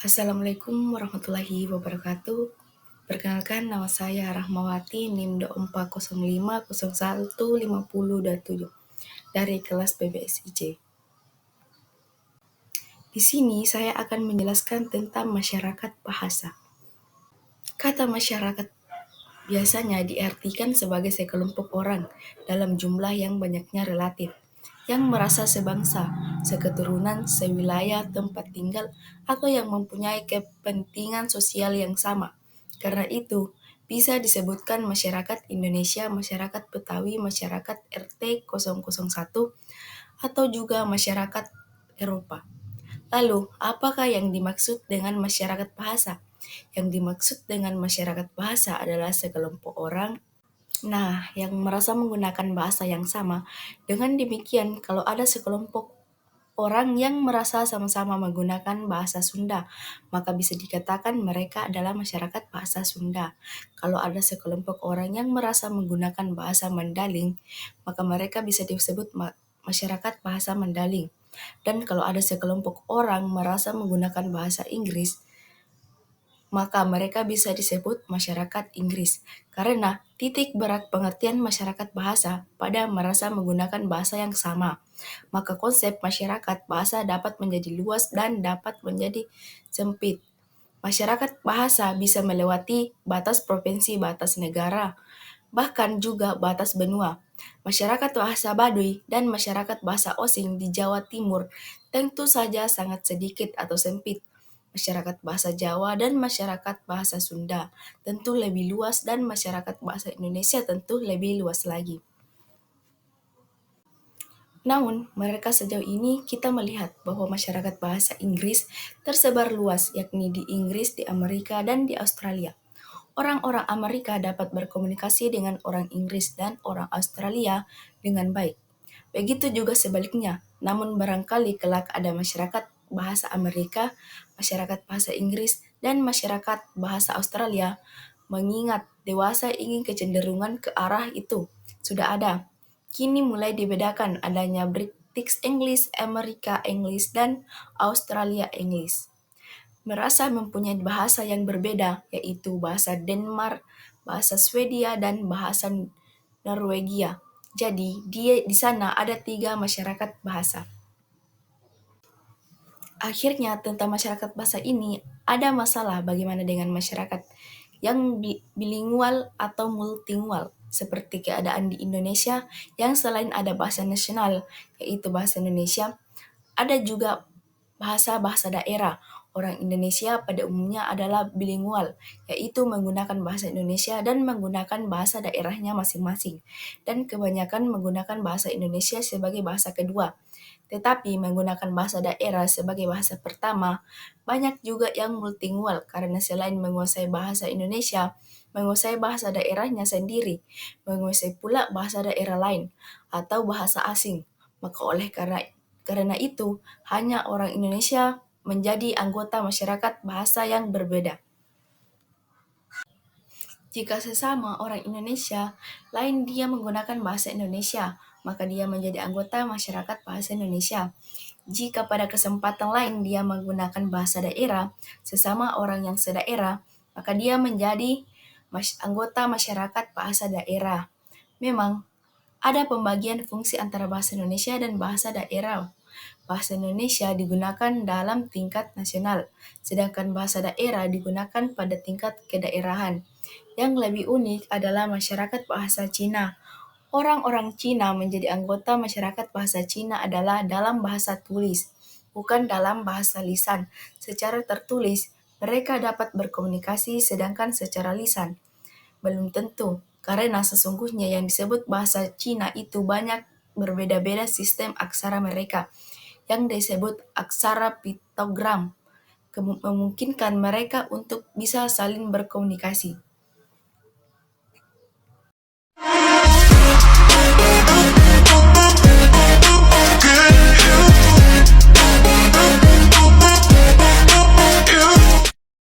Assalamualaikum warahmatullahi wabarakatuh. Perkenalkan, nama saya Rahmawati, NIM 2405015027 dari kelas PBSIJ. Di sini saya akan menjelaskan tentang masyarakat bahasa. Kata masyarakat biasanya diartikan sebagai sekelompok orang dalam jumlah yang banyaknya relatif, yang merasa sebangsa, seketurunan, sewilayah tempat tinggal, atau yang mempunyai kepentingan sosial yang sama. Karena itu, bisa disebutkan masyarakat Indonesia, masyarakat Betawi, masyarakat RT 001, atau juga masyarakat Eropa. Lalu, apakah yang dimaksud dengan masyarakat bahasa? Yang dimaksud dengan masyarakat bahasa adalah sekelompok orang yang merasa menggunakan bahasa yang sama. Dengan demikian, kalau ada sekelompok orang yang merasa sama-sama menggunakan bahasa Sunda, maka bisa dikatakan mereka adalah masyarakat bahasa Sunda. Kalau ada sekelompok orang yang merasa menggunakan bahasa Mandaling, maka mereka bisa disebut masyarakat bahasa Mandaling. Dan kalau ada sekelompok orang merasa menggunakan bahasa Inggris, maka mereka bisa disebut masyarakat Inggris, karena titik berat pengertian masyarakat bahasa pada merasa menggunakan bahasa yang sama. Maka konsep masyarakat bahasa dapat menjadi luas dan dapat menjadi sempit. Masyarakat bahasa bisa melewati batas provinsi, batas negara, bahkan juga batas benua. Masyarakat bahasa Baduy dan masyarakat bahasa Osing di Jawa Timur tentu saja sangat sedikit atau sempit. Masyarakat bahasa Jawa dan masyarakat bahasa Sunda tentu lebih luas dan masyarakat bahasa Indonesia tentu lebih luas lagi. Namun, mereka sejauh ini kita melihat bahwa masyarakat bahasa Inggris tersebar luas, yakni di Inggris, di Amerika, dan di Australia. Orang-orang Amerika dapat berkomunikasi dengan orang Inggris dan orang Australia dengan baik. Begitu juga sebaliknya, namun barangkali kelak ada masyarakat bahasa Amerika, masyarakat bahasa Inggris, dan masyarakat bahasa Australia, mengingat dewasa ingin kecenderungan ke arah itu. Sudah ada. Kini mulai dibedakan adanya British English, Amerika English, dan Australia English. Merasa mempunyai bahasa yang berbeda, yaitu bahasa Denmark, bahasa Swedia, dan bahasa Norwegia. Jadi, di sana ada 3 masyarakat bahasa. Akhirnya, tentang masyarakat bahasa ini, ada masalah bagaimana dengan masyarakat yang bilingual atau multilingual, seperti keadaan di Indonesia yang selain ada bahasa nasional, yaitu bahasa Indonesia, ada juga bahasa-bahasa daerah. Orang Indonesia pada umumnya adalah bilingual, yaitu menggunakan bahasa Indonesia dan menggunakan bahasa daerahnya masing-masing, dan kebanyakan menggunakan bahasa Indonesia sebagai bahasa kedua. Tetapi menggunakan bahasa daerah sebagai bahasa pertama, banyak juga yang multilingual karena selain menguasai bahasa Indonesia, menguasai bahasa daerahnya sendiri, menguasai pula bahasa daerah lain atau bahasa asing. Maka oleh karena itu, hanya orang Indonesia menjadi anggota masyarakat bahasa yang berbeda. Jika sesama orang Indonesia, lain dia menggunakan bahasa Indonesia, maka dia menjadi anggota masyarakat bahasa Indonesia. Jika pada kesempatan lain dia menggunakan bahasa daerah, sesama orang yang sedaerah, maka dia menjadi anggota masyarakat bahasa daerah. Memang, ada pembagian fungsi antara bahasa Indonesia dan bahasa daerah. Bahasa Indonesia digunakan dalam tingkat nasional, sedangkan bahasa daerah digunakan pada tingkat kedaerahan. Yang lebih unik adalah masyarakat bahasa Cina. Orang-orang Cina menjadi anggota masyarakat bahasa Cina adalah dalam bahasa tulis, bukan dalam bahasa lisan. Secara tertulis, mereka dapat berkomunikasi, sedangkan secara lisan belum tentu, karena sesungguhnya yang disebut bahasa Cina itu banyak berbeda-beda sistem aksara mereka, yang disebut aksara piktogram, memungkinkan mereka untuk bisa saling berkomunikasi.